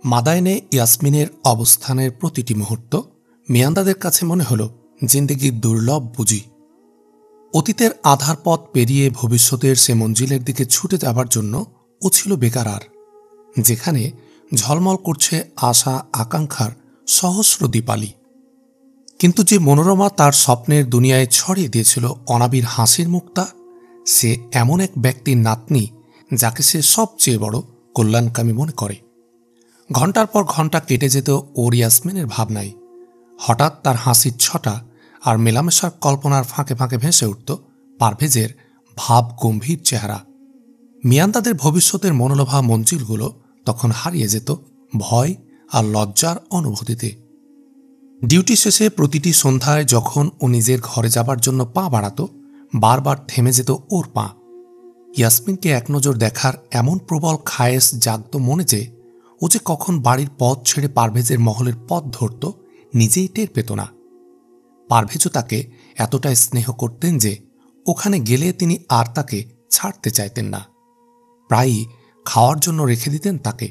মাদায়েনে ইয়াসমিনের অবস্থানের প্রতিটি মুহূর্ত মিয়ান্দাদের কাছে মনে হল জিন্দেগির দুর্লভ পুঁজি। অতীতের আধার পথ পেরিয়ে ভবিষ্যতের সে মঞ্জিলের দিকে ছুটে যাবার জন্য ও ছিল বেকার, যেখানে ঝলমল করছে আশা আকাঙ্ক্ষার সহস্র দীপালি। কিন্তু যে মনোরমা তার স্বপ্নের দুনিয়ায় ছড়িয়ে দিয়েছিল অনাবির হাসির মুক্তা, সে এমন এক ব্যক্তির নাতনি যাকে সে সবচেয়ে বড় কল্যাণকামী মনে করে। ঘণ্টার পর ঘণ্টা কেটে যেত ওর ইয়াসমিনের ভাবনায়। হঠাৎ তার হাসির ছটা আর মেলামেশার কল্পনার ফাঁকে ফাঁকে ভেসে উঠত পারভেজের ভাব গম্ভীর চেহারা। মিয়ান্দাদের ভবিষ্যতের মনোলোভা মঞ্জিলগুলো তখন হারিয়ে যেত ভয় আর লজ্জার অনুভূতিতে। ডিউটি শেষে প্রতিটি সন্ধ্যায় যখন ও নিজের ঘরে যাবার জন্য পা বাড়াত, বারবার থেমে যেত ওর পা। ইয়াসমিনকে এক নজর দেখার এমন প্রবল খায়েশ জাগত মনে যে ও যে কখন বাড়ির পথ ছেড়ে পারভেজের মহলের পথ ধরত নিজেই টের পেত না। পারভেজও তাকে এতটাই স্নেহ করতেন যে ওখানে গেলে তিনি আর তাকে ছাড়তে চাইতেন না। প্রায়ই খাওয়ার জন্য রেখে দিতেন তাকে।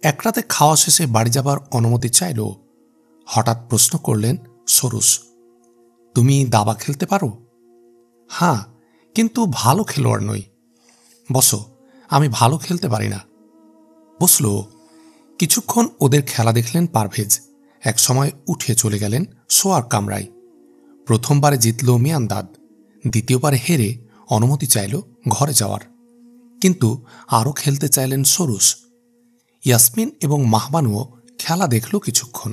এক রাতে খাওয়া শেষে বাড়ি যাবার অনুমতি চাইল। হঠাৎ প্রশ্ন করলেন সরুষ, তুমি দাবা খেলতে পারো? হ্যাঁ, কিন্তু ভালো খেলোয়াড় নই। বসো, আমি ভালো খেলতে পারি না। বসল। কিছুক্ষণ ওদের খেলা দেখলেন পারভেজ। এক সময় উঠে চলে গেলেন শোয়ার কামরায়। প্রথমবারে জিতল মিয়ান্দাদ, দ্বিতীয়বারে হেরে অনুমতি চাইল ঘরে যাওয়ার। কিন্তু আরও খেলতে চাইলেন সরুষ। ইয়াসমিন এবং মাহবানুও খেলা দেখল কিছুক্ষণ।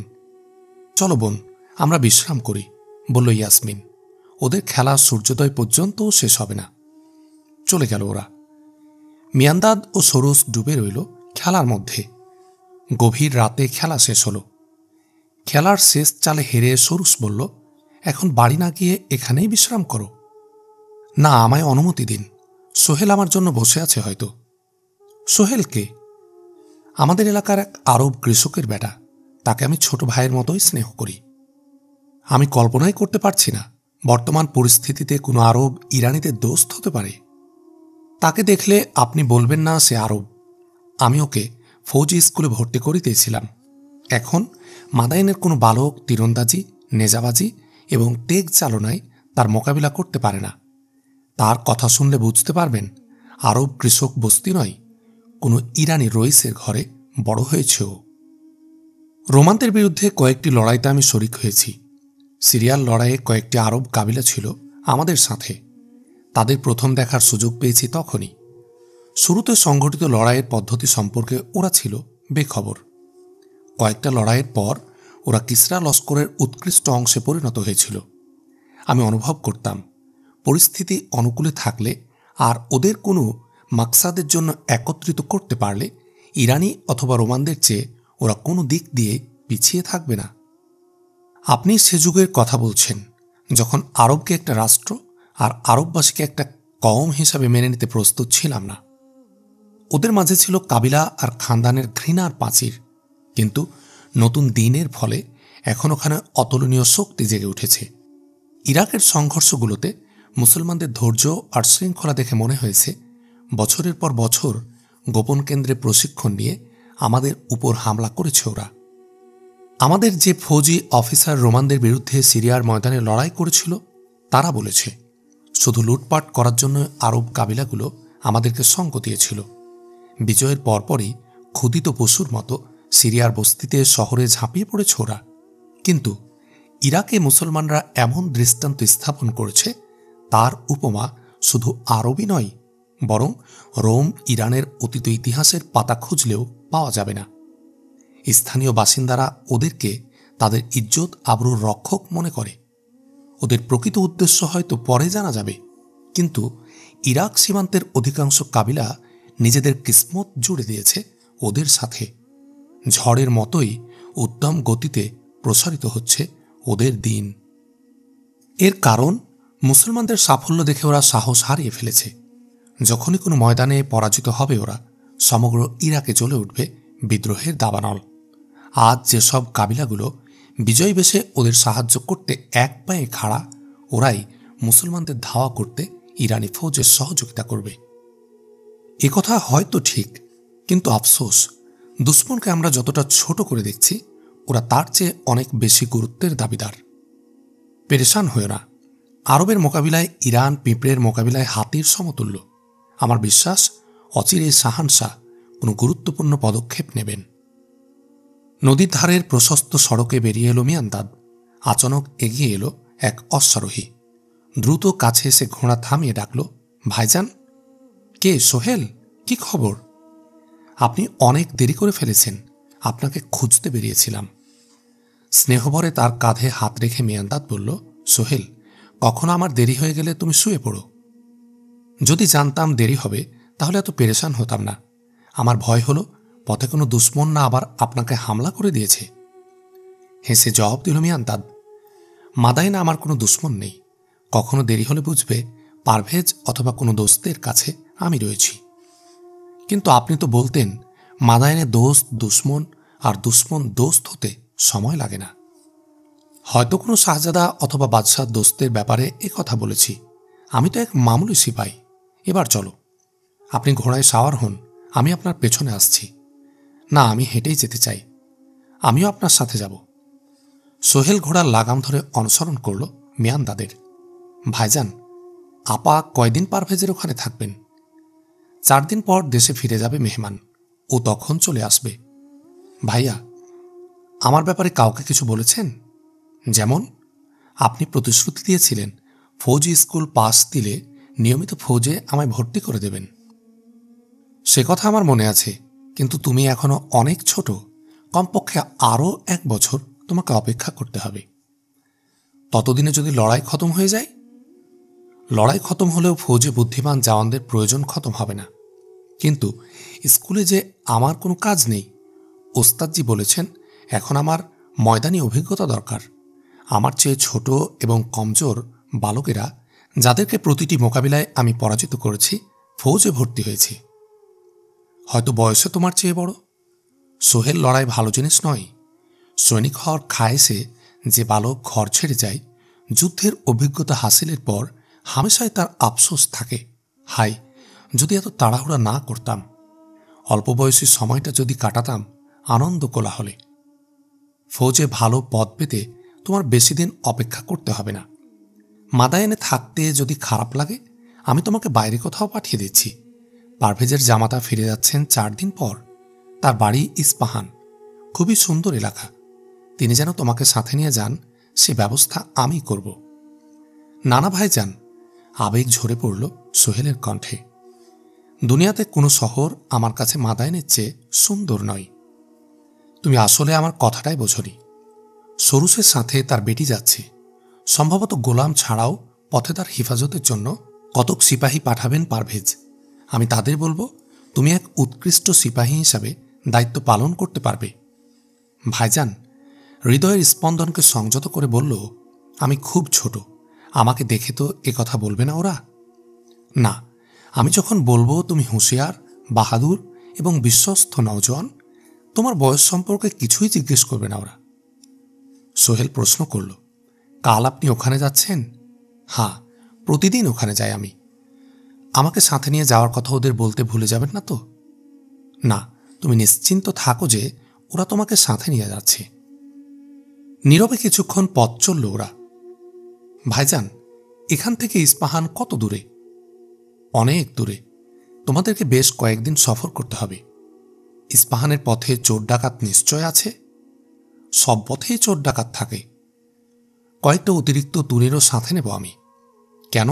চলো বোন, আমরা বিশ্রাম করি, বলল ইয়াসমিন। ওদের খেলা সূর্যোদয় পর্যন্তও শেষ হবে না। চলে গেল ওরা। মিয়ান্দাদ ও সরুষ ডুবে রইল খেলার মধ্যে। গভীর রাতে খেলা শেষ হল। খেলার শেষ চালে হেরে সরুষ বলল, এখন বাড়ি না গিয়ে এখানেই বিশ্রাম করো। না, আমায় অনুমতি দিন। সোহেল আমার জন্য বসে আছে হয়তো। সোহেলকে? আমাদের এলাকার এক আরব কৃষকের বেটা। তাকে আমি ছোট ভাইয়ের মতোই স্নেহ করি। আমি কল্পনাই করতে পারছি না বর্তমান পরিস্থিতিতে কোনো আরব ইরানিদের দোস্ত হতে পারে। তাকে দেখলে আপনি বলবেন না সে আরব। আমি ওকে ফৌজি স্কুলে ভর্তি করিতেছিলাম। এখন মাদায়েনের কোনো বালক তীরন্দাজি, নেজাবাজি এবং তেগ চালনায় তার মোকাবিলা করতে পারে না। তার কথা শুনলে বুঝতে পারবেন আরব কৃষক বস্তি নয়, কোনো ইরানি রইসের ঘরে বড় হয়েছে ও। রোমানদের বিরুদ্ধে কয়েকটি লড়াইতে আমি শরিক হয়েছি। সিরিয়ার লড়াইয়ে কয়েকটি আরব কাবিলা ছিল আমাদের সাথে। তাদের প্রথম দেখার সুযোগ পেয়েছি তখনই। শুরুতে সংগঠিত লড়াইয়ের পদ্ধতি সম্পর্কে ওরা ছিল বেখবর। কয়েকটা লড়াইয়ের পর ওরা কিসরা লস্করের উৎকৃষ্ট অংশে পরিণত হয়েছিল। আমি অনুভব করতাম পরিস্থিতি অনুকূলে থাকলে আর ওদের কোনো মাকসাদের জন্য একত্রিত করতে পারলে ইরানি অথবা রোমানদের চেয়ে ওরা কোনো দিক দিয়ে পিছিয়ে থাকবে না। আপনি সে যুগের কথা বলছেন যখন আরবকে একটা রাষ্ট্র আর আরববাসীকে একটা কওম হিসাবে মেনে নিতে প্রস্তুত ছিলাম না। ওদের মাঝে ছিল কাবিলা আর খানদানের ঘৃণার প্রাচীর। কিন্তু নতুন দিনের ফলে এখন ওখানে অতুলনীয় শক্তি জেগে উঠেছে। ইরাকের সংঘর্ষগুলোতে মুসলমানদের ধৈর্য আর শৃঙ্খলা দেখে মনে হয়েছে বছরের পর বছর গোপন কেন্দ্রে প্রশিক্ষণ নিয়ে আমাদের উপর হামলা করেছে ওরা। আমাদের যে ফৌজি অফিসার রোমানদের বিরুদ্ধে সিরিয়ার ময়দানে লড়াই করেছিল তারা বলেছে শুধু লুটপাট করার জন্য আরব কাবিলাগুলো আমাদেরকে সঙ্গ দিয়েছিল। বিজয়ের পরপরই ক্ষুধিত পশুর মতো সিরিয়ার বস্তিতে শহরে ঝাঁপিয়ে পড়েছে ওরা। কিন্তু ইরাকে মুসলমানরা এমন দৃষ্টান্ত স্থাপন করেছে তার উপমা শুধু আরবই নয়, বরং রোম ইরানের অতীত ইতিহাসের পাতা খুঁজলেও পাওয়া যাবে না। স্থানীয় বাসিন্দারা ওদেরকে তাদের ইজ্জত আবরুর রক্ষক মনে করে। ওদের প্রকৃত উদ্দেশ্য হয়তো পরে জানা যাবে, কিন্তু ইরাক সীমান্তের অধিকাংশ কাবিলা নিজেদের কিসমত জুড়ে দিয়েছে ওদের সাথে। ঝড়ের মতোই উদ্যম গতিতে প্রসারিত হচ্ছে ওদের দিন। এর কারণ মুসলমানদের সাফল্য দেখে ওরা সাহস হারিয়ে ফেলেছে। যখনই কোনো ময়দানে পরাজিত হবে ওরা সমগ্র ইরাকে জ্বলে উঠবে বিদ্রোহের দাবানল। আজ যেসব কাবিলাগুলো বিজয়ী বেশে ওদের সাহায্য করতে এক পায়ে খাড়া, ওরাই মুসলমানদের ধাওয়া করতে ইরানি ফৌজের সহযোগিতা করবে। একথা হয়তো ঠিক, কিন্তু আফসোস দুশ্মনকে আমরা যতটা ছোট করে দেখছি, ওরা তার চেয়ে অনেক বেশি গুরুত্বের দাবিদার। পেরেশান হয়ে না। আরবের মোকাবিলায় ইরান পিঁপড়ের মোকাবিলায় হাতির সমতুল্য। আমার বিশ্বাস অচিরে শাহানশাহ কোনো গুরুত্বপূর্ণ পদক্ষেপ নেবেন। নদীর ধারের প্রশস্ত সড়কে বেরিয়ে এলো মিয়ান্দাদ। আচানক এগিয়ে এলো এক অশ্বারোহী। দ্রুত কাছে এসে ঘোড়া থামিয়ে ডাকল, ভাইজান। কে? সোহেল? কি খবর? আপনি অনেক দেরি করে ফেলেছেন, আপনাকে খুঁজতে বেরিয়েছিলাম। স্নেহভরে তার কাঁধে হাত রেখে মিয়ান্দাদ বলল, সোহেল, কখনো আমার দেরি হয়ে গেলে তুমি শুয়ে পড়ো। যদি জানতাম দেরি হবে তাহলে এত পেরেশান হতাম না। আমার ভয় হলো পথে কোনো দুশ্মন না আবার আপনাকে হামলা করে দিয়েছে। হেসে জবাব দিল মিয়ান্দাদ, মাদাইনা আমার কোনো দুশ্মন নেই। কখনো দেরি হলে বুঝবে পারভেজ অথবা কোনো দোস্তের কাছে আমি রয়েছি। কিন্তু আপনি তো বলতেন মাদাইনে দোস্ত দুশ্মন আর দুশ্মন দোস্ত হতে সময় লাগে না। হয়তো কোনো শাহজাদা অথবা বাদশাহ দোস্তের ব্যাপারে কথা বলেছি। আমি তো এক মামুলি সিপাই। এবার চলো, আপনি ঘোড়ায় সাওয়ার হন, আমি আপনার পেছনে আসছি। না, আমি হেঁটেই যেতে চাই। আমিও আপনার সাথে যাব। সোহেল ঘোড়ার লাগাম ধরে অনুসরণ করল মিয়ান্দাদের। ভাইজান, আপা কয়দিন পারভেজের ওখানে থাকবেন? 4 দিন পর দেশে ফিরে যাবে মেহমান। ও তখন চলে আসবে। ভাইয়া, আমার ব্যাপারে কাউকে কিছু বলেছেন? যেমন? আপনি প্রতিশ্রুতি দিয়েছিলেন ফৌজি স্কুল পাস দিলে নিয়মিত ফৌজে আমায় ভর্তি করে দেবেন। সে কথা আমার মনে আছে, কিন্তু তুমি এখনো অনেক ছোট। কমপক্ষে আরও 1 বছর তোমাকে অপেক্ষা করতে হবে। ততদিনে যদি লড়াই খতম হয়ে যায়? লড়াই খতম হলেও ফৌজে বুদ্ধিমান জওয়ানদের প্রয়োজন খতম হবে না। কিন্তু স্কুলে যে আমার কোনো কাজ নেই। ওস্তাদজি বলেছেন এখন আমার ময়দানি অভিজ্ঞতা দরকার। আমার চেয়ে ছোট এবং কমজোর বালকেরা, যাদেরকে প্রতিটি মোকাবিলায় আমি পরাজিত করেছি, ফৌজে ভর্তি হয়েছে। হয়তো বয়সে তোমার চেয়ে বড়। সোহেল, লড়াই ভালো জিনিস নয়। সৈনিক হওয়ার খায়েসে যে বালক ঘর ছেড়ে যায়, যুদ্ধের অভিজ্ঞতা হাসিলের পর হামেশাই তার আফসোস থাকে, হাই যদি এত তাড়াহুড়া না করতাম, অল্প বয়সী সময়টা যদি কাটাতাম আনন্দ কোলাহলে। ফৌজে ভালো পদ পেতে তোমার বেশি দিন অপেক্ষা করতে হবে না। মাদায়েনে থাকতে যদি খারাপ লাগে, আমি তোমাকে বাইরে কোথাও পাঠিয়ে দিচ্ছি। পারভেজের জামাতা ফিরে যাচ্ছেন 4 দিন পর। তার বাড়ি ইস্পাহান, খুবই সুন্দর এলাকা। তিনি যেন তোমাকে সাথে নিয়ে যান, সে ব্যবস্থা আমি করব। নানা ভাইজান, আবেগ ঝরে পড়ল সোহেলের কণ্ঠে। দুনিয়াতে কোনো শহর আমার কাছে মাদায়েনের চেয়ে সুন্দর নয়। তুমি আসলে আমার কথাটাই বোঝনি। সরুসের সাথে তার বেটি যাচ্ছে। সম্ভবত গোলাম ছাড়াও পথে তার হেফাজতের জন্য কতক সিপাহী পাঠাবেন পারভেজ। আমি তাদের বলবো তুমি এক উৎকৃষ্ট সিপাহী হিসাবে দায়িত্ব পালন করতে পারবে। ভাইজান হৃদয়ের স্পন্দনকে সংযত করে বলল, আমি খুব ছোট, আমাকে দেখে তো কথা বলবে না ওরা? না, আমি যখন বলবো তুমি হুঁশিয়ার, বাহাদুর এবং বিশ্বস্ত নওজোয়ান, তোমার বয়স সম্পর্কে কিছুই জিজ্ঞেস করবে না ওরা। সোহেল প্রশ্ন করল, কাল আপনি ওখানে যাচ্ছেন? হ্যাঁ, প্রতিদিন ওখানে যাই আমি। আমাকে সাথে নিয়ে যাওয়ার কথা ওদের বলতে ভুলে যাবেন না তো? না, তুমি নিশ্চিন্ত থাকো যে ওরা তোমাকে সাথে নিয়ে যাচ্ছে। নীরবে কিছুক্ষণ পথ চলল ওরা। ভাইজান, এখান থেকে ইস্পাহান কত দূরে? অনেক দূরে। তোমাদেরকে বেশ কয়েকদিন সফর করতে হবে। ইস্পাহানের পথে চোর ডাকাত নিশ্চয় আছে। সব পথেই চোর ডাকাত থাকে। কয়েকটা অতিরিক্ত তুনিরও সাথে নেব আমি। কেন?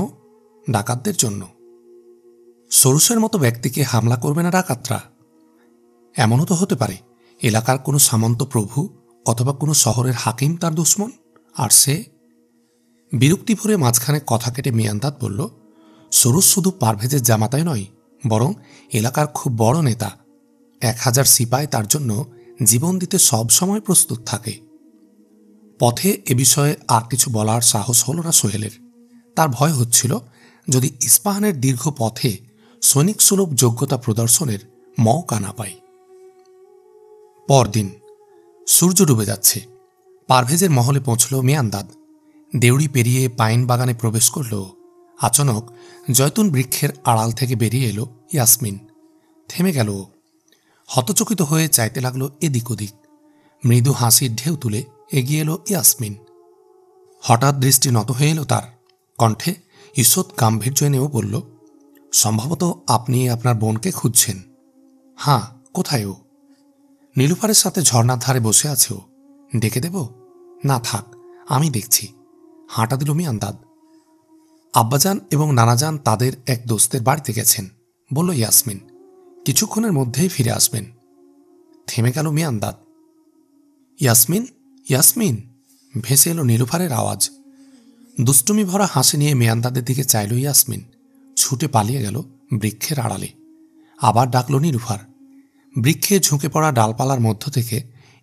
ডাকাতদের জন্য। সরুসের মতো ব্যক্তিকে হামলা করবে না ডাকাতরা? এমনও তো হতে পারে এলাকার কোনো সামন্ত প্রভু অথবা কোনো শহরের হাকিম তার দুশ্মন, আর সে। বিরক্তি ভরে মাঝখানে কথা কেটে মিয়ান্দাদ বলল, সরুস শুধু পারভেজের জামাতাই নয়, বরং এলাকার খুব বড় নেতা। 1000 সিপাই তার জন্য জীবন দিতে সব সময় প্রস্তুত থাকে। পথে এ বিষয়ে আর কিছু বলার সাহস হল না সোহেলের। তার ভয় হচ্ছিল যদি ইস্পাহানের দীর্ঘ পথে সৈনিক সুলভ যোগ্যতা প্রদর্শনের মৌকা না পায়। পরদিন সূর্য ডুবে যাচ্ছে। পারভেজের মহলে পৌঁছল মিয়ান্দাদ। দেউড়ি পেরিয়ে পাইন বাগানে প্রবেশ করল। আচানক জয়তুন বৃক্ষের আড়াল থেকে বেরিয়ে এলো ইয়াসমিন। থেমে গেল। হতচকিত হয়ে চাইতে লাগলো এদিক ওদিক। মৃদু হাসির ঢেউ তুলে এগিয়ে এলো ইয়াসমিন। হঠাৎ দৃষ্টি নত হয়ে এলো তার। কণ্ঠে ঈষৎ গাম্ভীর্য এনেও বলল, সম্ভবত আপনি আপনার বোনকে খুঁজছেন। হ্যাঁ, কোথায় ও? নীলুফারের সাথে ঝর্ণার ধারে বসে আছে ও। ডেকে দেব? না থাক, আমি দেখছি, হাঁটা দিল মিয়ান্দাদ। আব্বাজান এবং নানাজান তাদের এক দোস্তের বাড়িতে গেছেন, বলল ইয়াসমিন। কিছুক্ষণের মধ্যেই ফিরে আসবেন। থেমে গেল মিয়ান্দাদ। ইয়াসমিন, ইয়াসমিন, ভেসে এলো নীলুফারের আওয়াজ। দুষ্টুমি ভরা হাসি নিয়ে মিয়ান্দাদের দিকে চাইল ইয়াসমিন। ছুটে পালিয়ে গেল বৃক্ষের আড়ালে। আবার ডাকল নীলুফার। বৃক্ষে ঝুঁকে পড়া ডালপালার মধ্য থেকে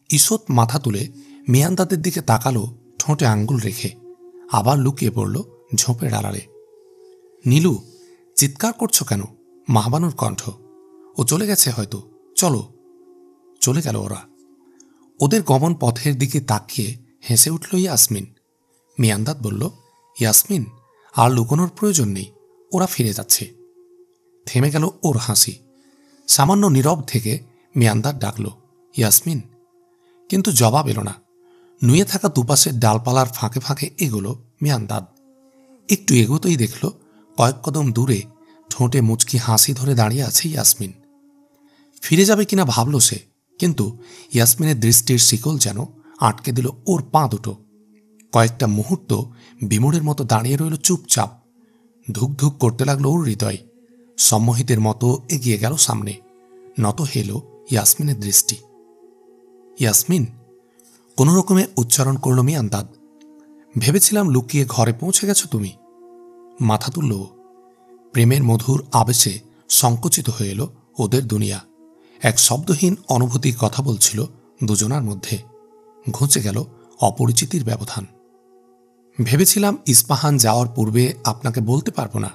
ঈষৎ মাথা তুলে মিয়ান্দাদের দিকে তাকালো, ঠোঁটে আঙ্গুল রেখে। আবার লুকিয়ে পড়ল ঝোপের আড়ালে। নীলু, চিৎকার করছো কেন? মাহবানুর কণ্ঠ। ও চলে গেছে হয়তো, চলো। চলে গেল ওরা। ওদের গমন পথের দিকে তাকিয়ে হেসে উঠল ইয়াসমিন। মিয়ান্দাদ বলল, ইয়াসমিন, আর লুকোনোর প্রয়োজন নেই, ওরা ফিরে যাচ্ছে। থেমে গেল ওর হাসি। সামান্য নীরব থেকে মিয়ান্দাদ ডাকল, ইয়াসমিন। কিন্তু জবাব এলো না। নুয়ে থাকা দুপাশের ডালপালার ফাঁকে ফাঁকে এগোলো মিয়ান্দাদ। একটু এগোতেই দেখল কয়েক কদম দূরে ঠোঁটে মুচকি হাসি ধরে দাঁড়িয়ে আছে ইয়াসমিন। ফিরে যাবে কিনা ভাবল সে, কিন্তু ইয়াসমিনের দৃষ্টির শিকল যেন আটকে দিল ওর পা দুটো। কয়েকটা মুহূর্ত বিমূঢ়ের মতো দাঁড়িয়ে রইল চুপচাপ। ধুক ধুক করতে লাগলো ওর হৃদয়। সম্মোহিতের মতো এগিয়ে গেল সামনে। নত হেল ইয়াসমিনের দৃষ্টি। ইয়াসমিন, কোনো রকমে উচ্চারণ করল মিয়ান্দাদ। ভেবেছিলাম লুকিয়ে ঘরে পৌঁছে গেছ তুমি। মাথা তুলল। প্রেমের মধুর আবেশে সংকুচিত হয়ে এলো ওদের দুনিয়া। এক শব্দহীন অনুভূতি কথা বলছিল দুজনার মধ্যে। ঘুচে গেল অপরিচিতির ব্যবধান। ভেবেছিলাম ইস্পাহান যাওয়ার পূর্বে আপনাকে বলতে পারবো না।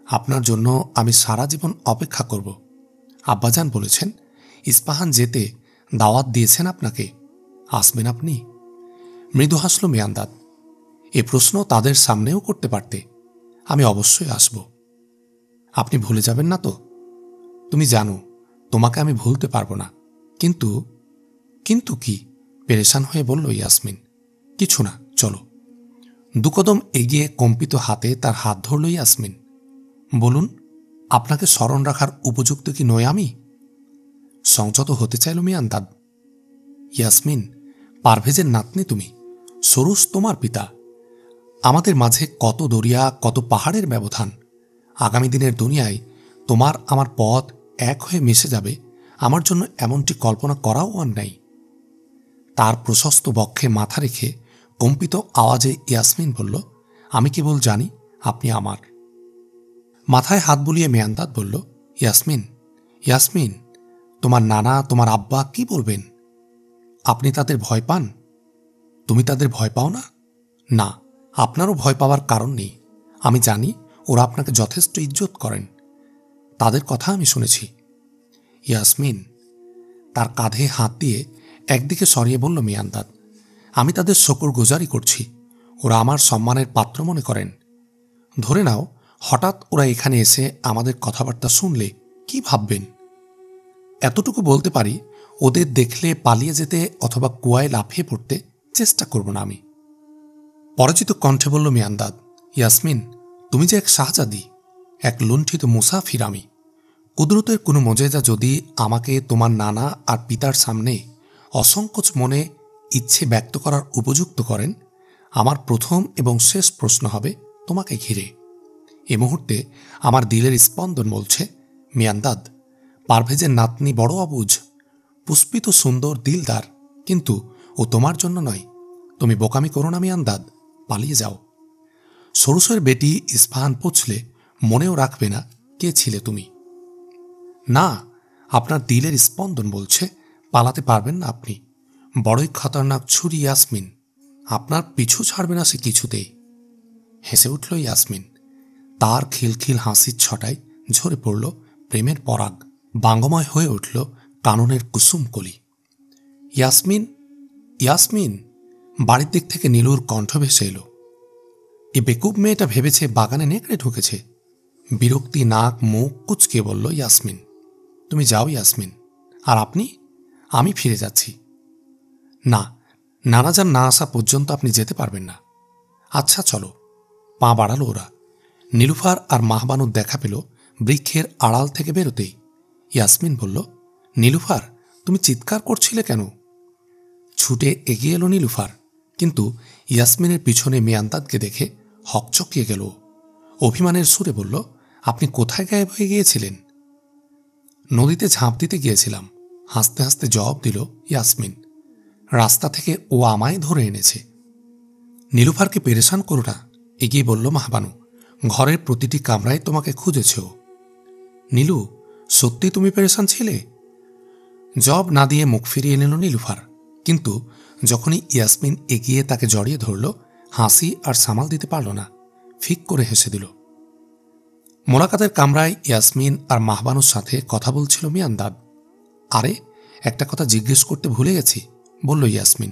আপনার জন্য আমি সারা জীবন অপেক্ষা করব। আব্বাজান বলেছেন ইস্পাহান যেতে দাওয়াত দিয়েছেন আপনাকে, আসবেন আপনি? মৃদু হাসল মিয়ান্দাদ। এ প্রশ্ন তাদের সামনেও করতে পারতে। আমি অবশ্যই আসব। আপনি ভুলে যাবেন না তো? তুমি জানো তোমাকে আমি ভুলতে পারবো না। কিন্তু কিন্তু কি? পেরেশান হয়ে বলল ইয়াসমিন। কিছু না, চলো। দুকদম এগিয়ে কম্পিত হাতে তার হাত ধরল ইয়াসমিন। বলুন, আপনাকে স্মরণ রাখার উপযুক্ত কি নই আমি? সংযত হতে চাইল মিয়ান্দাদ। ইয়াসমিন, পারভেজের নাতনি তুমি, সরুস তোমার পিতা। আমাদের মাঝে কত দরিয়া, কত পাহাড়ের ব্যবধান। আগামী দিনের দুনিয়ায় তোমার আমার পথ এক হয়ে মিশে যাবে, আমার জন্য এমনটি কল্পনা করাও অন্যায়। তার প্রশস্ত বক্ষে মাথা রেখে কম্পিত আওয়াজে ইয়াসমিন বলল, আমি কেবল জানি আপনি আমার। মাথায় হাত বুলিয়ে মিয়ান্দাদ বলল, ইয়াসমিন, ইয়াসমিন, তোমার নানা, তোমার আব্বা কি বলবেন? আপনি তাদের ভয় পান? তুমি তাদের ভয় পাও না? না, আপনারও ভয় পাওয়ার কারণ নেই। আমি জানি ওরা আপনাকে যথেষ্ট ইজ্জত করেন। তাদের কথা আমি শুনেছি। ইয়াসমিন, তার কাঁধে হাত দিয়ে একদিকে সরিয়ে বলল মিয়ান্দাদ, আমি তাদের শুকরগুজারি করছি। ওরা আমার সম্মানের পাত্র মনে করেন। ধরে নাও হঠাৎ ওরা এখানে এসে আমাদের কথাবার্তা শুনলে কি ভাববেন? এতটুকু বলতে পারি, ওদের দেখলে পালিয়ে যেতে অথবা কুয়ায় লাফিয়ে পড়তে চেষ্টা করব না আমি। পরাজিত কণ্ঠে বলল মিয়ান্দাদ, ইয়াসমিন, তুমি যে এক শাহজাদি, এক লুণ্ঠিত মুসাফির। আমি কুদরতের কোনো মজেজা যদি আমাকে তোমার নানা আর পিতার সামনে অসংকোচ মনে ইচ্ছে ব্যক্ত করার উপযুক্ত করেন, আমার প্রথম এবং শেষ প্রশ্ন হবে তোমাকে ঘিরে। এ মুহূর্তে আমার দিলের স্পন্দন বলছে, মিয়ান্দাদ, পারভেজের নাতনি বড় অবুঝ, পুষ্পিত সুন্দর দিলদার, কিন্তু ও তোমার জন্য নয়। তুমি বোকামি করো না মিয়ান্দাদ, পালিয়ে যাও। সরুসের বেটি ইস্পাহান পৌঁছলে মনেও রাখবে না কে ছিলে তুমি। না, আপনার দিলের স্পন্দন বলছে পালাতে পারবেন না আপনি। বড়ই খতরনাক ছুরি ইয়াসমিন, আপনার পিছু ছাড়বে না সে কিছুতেই। হেসে উঠল ইয়াসমিন। তার খিলখিল হাসির ছটায় ঝরে পড়ল প্রেমের পরাগ। বাঙ্গময় হয়ে উঠল কাননের কুসুম কলি। ইয়াসমিন, ইয়াসমিন, বাড়ির দিক থেকে নীলুর কণ্ঠ ভেসে এলো। এ বেকুব মেয়েটা ভেবেছে বাগানে নেকড়ে ঢুকেছে। বিরক্তি নাক মুখ কুচকে বলল ইয়াসমিন, তুমি যাও ইয়াসমিন, আর আপনি? আমি ফিরে যাচ্ছি। না, নানাজান না আসা পর্যন্ত আপনি যেতে পারবেন না। আচ্ছা চলো। পা বাড়ালো ওরা। নীলুফার আর মাহবানুর দেখা পেল বৃক্ষের আড়াল থেকে বেরোতেই। ইয়াসমিন বলল, নীলুফার, তুমি চিৎকার করছিলে কেন? ছুটে এগিয়ে এলো নীলুফার, কিন্তু ইয়াসমিনের পিছনে মিয়ান্দাদকে দেখে হকচকিয়ে গেল। অভিমানের সুরে বলল, আপনি কোথায় গায়েব হয়ে গিয়েছিলেন? নদীতে ঝাঁপ দিতে গিয়েছিলাম, হাসতে হাসতে জবাব দিল ইয়াসমিন। রাস্তা থেকে ও আমায় ধরে এনেছে। নীলুফারকে পেরেশান করো না, এগিয়ে বলল মাহবানু। ঘরের প্রতিটি কামরায় তোমাকে খুঁজেছে ও। নীলু, সত্যি তুমি পেরেশান ছিলে? জবাব না দিয়ে মুখ ফিরিয়ে নিল নীলুফার, কিন্তু যখনই ইয়াসমিন এগিয়ে তাকে জড়িয়ে ধরল, হাসি আর সামাল দিতে পারল না, ফিক করে হেসে দিল। মোলাকাতের কামরায় ইয়াসমিন আর মাহবানুর সাথে কথা বলছিল মিয়ান্দাদ। আরে, একটা কথা জিজ্ঞেস করতে ভুলে গেছি, বলল ইয়াসমিন।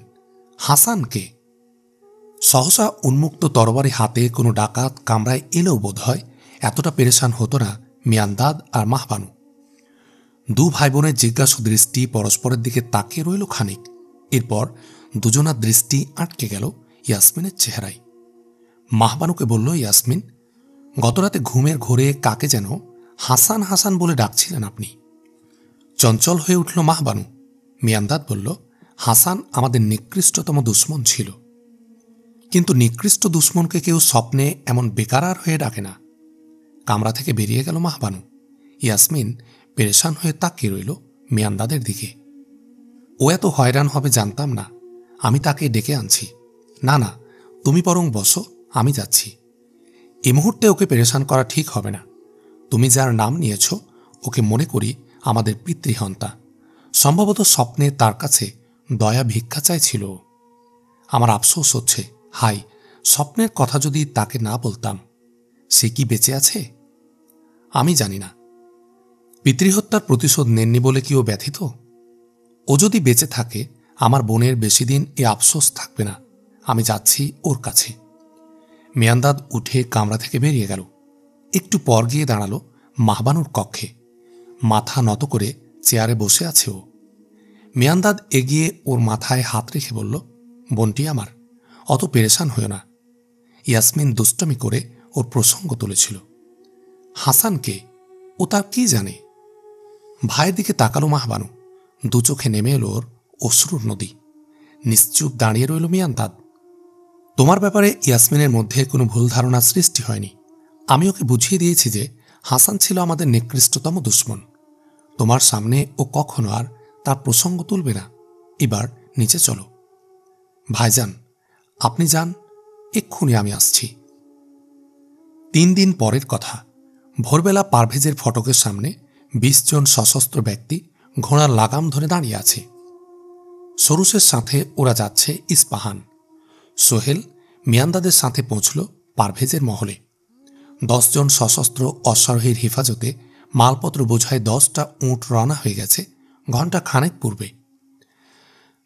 হাসান কে? সহসা উন্মুক্ত তরবারি হাতে কোনো ডাকাত কামরায় এলেও বোধ হয় এতটা পেরেশান হতো না মিয়ান্দাদ আর মাহবানু। দু ভাই বোনের জিজ্ঞাসু দৃষ্টি পরস্পরের দিকে তাকিয়ে রইল খানিক। এরপর দুজনার দৃষ্টি আটকে গেল ইয়াসমিনের চেহারায়। মাহবানুকে বলল ইয়াসমিন, গতরাতে ঘুমের ঘোরে কাকে যেন হাসান হাসান বলে ডাকছিলেন আপনি? চঞ্চল হয়ে উঠল মাহবানু। মিয়ান্দাদ বলল, হাসান আমাদের নিকৃষ্টতম দুশ্মন ছিল। কিন্তু নিকৃষ্ট দুশ্মনকে কেউ স্বপ্নে এমন বেকারার হয়ে ডাকে না। কামরা থেকে বেরিয়ে গেল মাহবানু। ইয়াসমিন পেরেশান হয়ে তাকিয়ে রইল মিয়ান্দাদের দিকে। ও এত হয়রান হবে জানতাম না, আমি তাকে ডেকে আনছি। না না, তুমি বরং বসো, আমি যাচ্ছি। এ মুহূর্তে ওকে পেরেশান করা ঠিক হবে না। তুমি যার নাম নিয়েছ ওকে মনে করি আমাদের পিতৃহন্তা। সম্ভবত স্বপ্নে তার কাছে দয়া ভিক্ষা চাইছিল। আমার আফসোস হচ্ছে, হাই, স্বপ্নের কথা যদি তাকে না বলতাম। সে কি বেঁচে আছে? আমি জানি না। পিতৃহত্যার প্রতিশোধ নেননি বলে কি ও ব্যথিত? ও যদি বেঁচে থাকে, আমার বোনের বেশি দিন এ আফসোস থাকবে না। আমি যাচ্ছি ওর কাছে। মিয়ান্দাদ উঠে কামরা থেকে বেরিয়ে গেল। একটু পর গিয়ে দাঁড়ালো মাহবানুর কক্ষে। মাথা নত করে চেয়ারে বসে আছে ও। মিয়ান্দাদ এগিয়ে ওর মাথায় হাত রেখে বলল, বোনটি আমার, অত পেরেশান হইও না। ইয়াসমিন দুষ্টমি করে ওর প্রসঙ্গ তুলেছিল। হাসানকে? ও তার কি জানে? ভাইয়ের দিকে তাকালো মাহবানু। দু চোখে নেমে এলো ওর অশ্রুর নদী। নিশ্চুপ দাঁড়িয়ে রইল মিয়ান্দাদ। তোমার ব্যাপারে ইয়াসমিনের মধ্যে কোনো ভুল ধারণা সৃষ্টি হয়নি। আমি ওকে বুঝিয়ে দিয়েছি যে হাসান ছিল আমাদের নিকৃষ্টতম দুশ্মন। তোমার সামনে ও কখনো আর তার প্রসঙ্গ তুলবে না। এবার নিচে চলো। ভাইজান, আপনি যান, এক্ষুনি আমি আসছি। 3 দিন পরের কথা। ভোরবেলা পারভেজের ফটকের সামনে 20 জন সশস্ত্র ব্যক্তি ঘোড়ার লাগাম ধরে দাঁড়িয়ে আছে। সরুসের সাথে ওরা যাচ্ছে ইস্পাহান। সোহেল মিয়ান্দাদের সাথে পৌঁছল পারভেজের মহলে। 10 জন সশস্ত্র অশ্বারোহীর হেফাজতে মালপত্র বোঝায় 10টা উঁট রওনা হয়ে গেছে ঘণ্টা খানেক পূর্বে।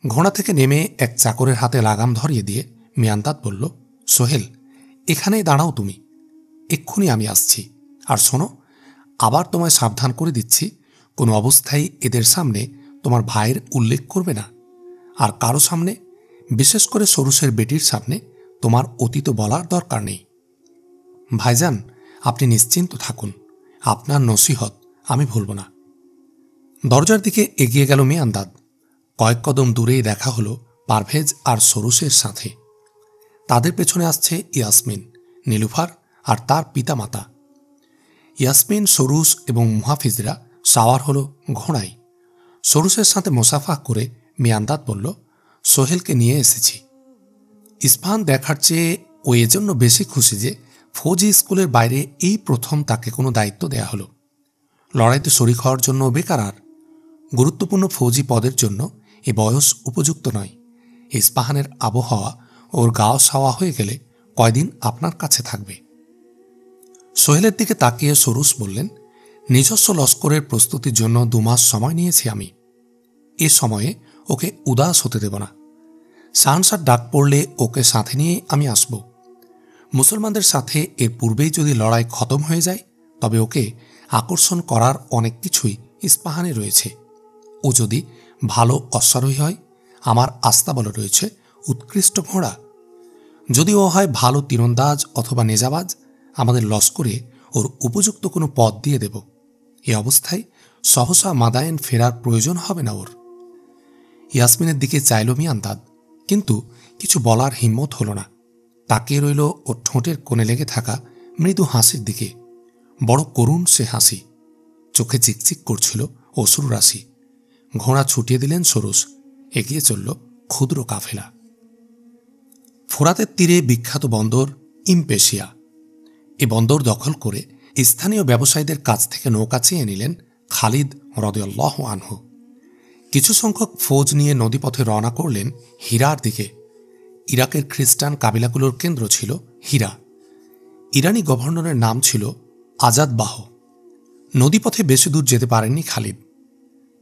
ঘোড়া থেকে নেমে এক চাকরের হাতে লাগাম ধরিয়ে দিয়ে মিয়ান্দাদ বলল, সোহেল, এখানেই দাঁড়াও তুমি, এক্ষুনি আমি আসছি। আর শোনো, আবার তোমায় সাবধান করে দিচ্ছি, কোনো অবস্থায় এদের সামনে তোমার ভাইয়ের উল্লেখ করবে না। আর কারো সামনে, বিশেষ করে সরুসের বেটির সামনে, তোমার অতীত বলার দরকার নেই। ভাইজান, আপনি নিশ্চিন্ত থাকুন, আপনার নসিহত আমি ভুলব না। দরজার দিকে এগিয়ে গেল মিয়ান্দাদ। কয়েক কদম দূরেই দেখা হলো পারভেজ আর সরুসের সাথে। তাদের পেছনে আসছে ইয়াসমিন, নীলুফার আর তার পিতামাতা। ইয়াসমিন, সরুস এবং মুহাফিজরা সাওয়ার হল ঘোড়ায়। সরুসের সাথে মোসাফা করে মিয়ান্দাদ বলল, সোহেলকে নিয়ে এসেছি। ইস্পাহান দেখার চেয়ে ও এজন্য বেশি খুশি যে ফৌজি স্কুলের বাইরে এই প্রথম তাকে কোনো দায়িত্ব দেয়া হলো। লড়াইতে শরিক হওয়ার জন্য বেকার, আর গুরুত্বপূর্ণ ফৌজি পদের জন্য এ বয়স উপযুক্ত নয়। ইস্পাহানের আবহাওয়া ওর গাও সাওয়া হয়ে গেলে কয়দিন আপনার কাছে থাকবে। সোহেলের দিকে তাকিয়ে সরুস বললেন, নিজস্ব লস্করের প্রস্তুতির জন্য 2 মাস সময় নিয়েছি আমি। এ সময়ে ওকে উদাস হতে দেব না। শাহনশার ডাক পড়লে ওকে সাথে নিয়ে আমি আসব। মুসলমানদের সাথে এর পূর্বেই যদি লড়াই খতম হয়ে যায়, তবে ওকে আকর্ষণ করার অনেক কিছুই ইস্পাহানে রয়েছে। ও যদি ভালো অশ্বারোহী হয়, আমার আস্তাবলে রয়েছে উৎকৃষ্ট ঘোড়া। যদি ও হয় ভালো তীরন্দাজ অথবা নেজাবাজ, আমাদের লস্করে ওর উপযুক্ত কোনো পদ দিয়ে দেব। এ অবস্থায় সহসা মাদায়েন ফেরার প্রয়োজন হবে না ওর। ইয়াসমিনের দিকে চাইল মিয়ান্দাদ, কিন্তু কিছু বলার হিম্মত হল না। তাকিয়ে রইল ওর ঠোঁটের কোণে লেগে থাকা মৃদু হাসির দিকে। বড় করুণ সে হাসি, চোখে চিকচিক করছিল অশ্রু রাশি। ঘোড়া ছুটিয়ে দিলেন সরোজ, এগিয়ে চলল ক্ষুদ্র কাফেলা। ফোরাতের তীরে বিখ্যাত বন্দর ইমপেশিয়া। এ বন্দর দখল করে স্থানীয় ব্যবসায়ীদের কাছ থেকে নৌকা চেয়ে নিলেন খালিদ রাদিয়াল্লাহু আনহু। কিছু সংখ্যক ফৌজ নিয়ে নদীপথে রওনা করলেন হীরার দিকে। ইরাকের খ্রিস্টান কাবিলাগুলোর কেন্দ্র ছিল হীরা। ইরানি গভর্নরের নাম ছিল আজাদ বাহ। নদীপথে বেশি দূর যেতে পারেননি খালিদ।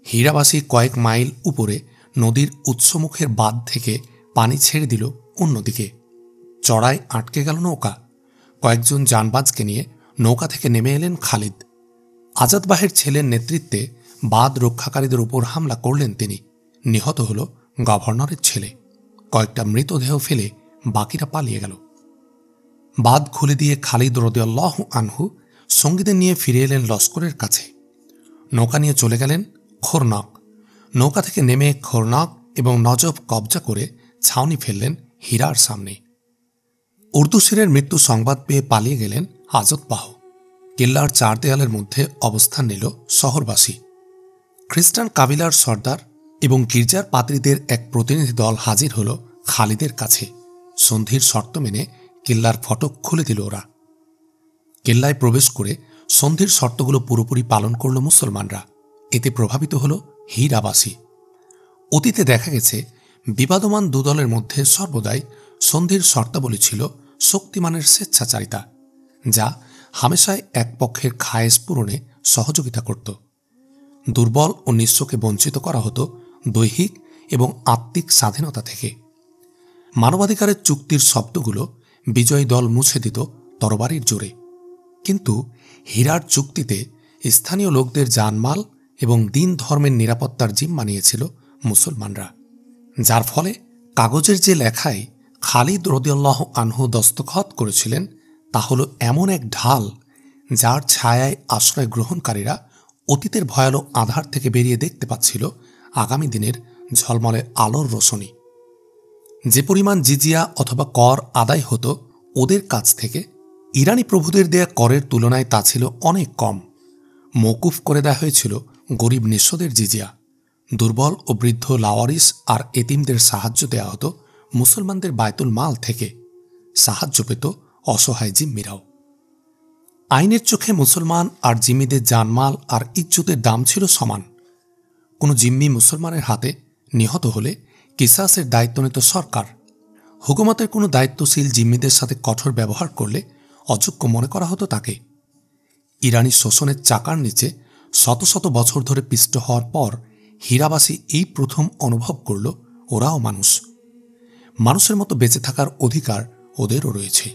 হীরাবাসী কয়েক মাইল উপরে নদীর উৎসমুখের বাঁধ থেকে পানি ছেড়ে দিল অন্যদিকে। চড়ায় আটকে গেল নৌকা। কয়েকজন জানবাজকে নিয়ে নৌকা থেকে নেমে এলেন খালিদ। আজাদ বাহের ছেলের নেতৃত্বে বাঁধ রক্ষাকারীদের উপর হামলা করলেন তিনি। নিহত হল গভর্নরের ছেলে। কয়েকটা মৃতদেহ ফেলে বাকিরা পালিয়ে গেল। বাঁধ খুলে দিয়ে খালিদ রাদিয়াল্লাহু আনহু সঙ্গীদের নিয়ে ফিরে এলেন লস্করের কাছে। নৌকা নিয়ে চলে গেলেন খোরনাক। নৌকা থেকে নেমে খোরনাক এবং নজফ কবজা করে ছাউনি ফেললেন হীরার সামনে। উর্দুশিরের মৃত্যু সংবাদ পেয়ে পালিয়ে গেলেন আজাদ বাহ। কেল্লার চার দেয়ালের মধ্যে অবস্থান নিল শহরবাসী। খ্রিস্টান কাবিলার সর্দার এবং গির্জার পাদ্রীদের এক প্রতিনিধি দল হাজির হল খালিদের কাছে। সন্ধির শর্ত মেনে কেল্লার ফটক খুলে দিল ওরা। কেল্লায় প্রবেশ করে সন্ধির শর্তগুলো পুরোপুরি পালন করল মুসলমানরা। এতে প্রভাবিত হল হীরাবাসী। অতীতে দেখা গেছে বিবাদমান দুদলের মধ্যে সর্বদাই সন্ধির শর্তাবলী ছিল শক্তিমানের স্বেচ্ছাচারিতা, যা হামেশায় এক পক্ষের খায়েশ পূরণে সহযোগিতা করত। দুর্বল ও নিঃস্বকে বঞ্চিত করা হতো দৈহিক এবং আত্মিক স্বাধীনতা থেকে। মানবাধিকারের চুক্তির শব্দগুলো বিজয়ী দল মুছে দিত তরবারির জোরে। কিন্তু হীরার চুক্তিতে স্থানীয় লোকদের জানমাল এবং দিন ধর্মের নিরাপত্তার জিম্মা নিয়েছিল মুসলমানরা, যার ফলে কাগজের যে লেখায় খালিদ রাদিয়াল্লাহু আনহু দস্তখত করেছিলেন তা হল এমন এক ঢাল, যার ছায়ায় আশ্রয় গ্রহণকারীরা অতীতের ভয়ালো আধার থেকে বেরিয়ে দেখতে পাচ্ছিল আগামী দিনের ঝলমলে আলোর রোশনী। যে পরিমাণ জিজিয়া অথবা কর আদায় হতো ওদের কাছ থেকে, ইরানি প্রভুদের দেয়া করের তুলনায় তা ছিল অনেক কম। মওকুফ করে দেওয়া হয়েছিল গরিব নিঃস্বদের জিজিয়া। দুর্বল ও বৃদ্ধ লাওয়ারিস আর এতিমদের সাহায্য দেওয়া হতো মুসলমানদের বায়তুল মাল থেকে। সাহায্য পেত অসহায় জিম্মিরাও। আইনের চোখে মুসলমান আর জিম্মিদের জানমাল আর ইজ্জতের দাম ছিল সমান। কোনো জিম্মি মুসলমানের হাতে নিহত হলে কিসাসের দায়িত্ব নিত সরকার। হুকুমতের কোনো দায়িত্বশীল জিম্মিদের সাথে কঠোর ব্যবহার করলে অযোগ্য মনে করা হতো তাকে। ইরানি শোষণের চাকার নিচে শত শত বছর ধরে পিষ্ট হওয়ার পর হীরাবাসী এই প্রথম অনুভব করল ওরাও মানুষ। মানুষের মতো বেঁচে থাকার অধিকার ওদেরও রয়েছে।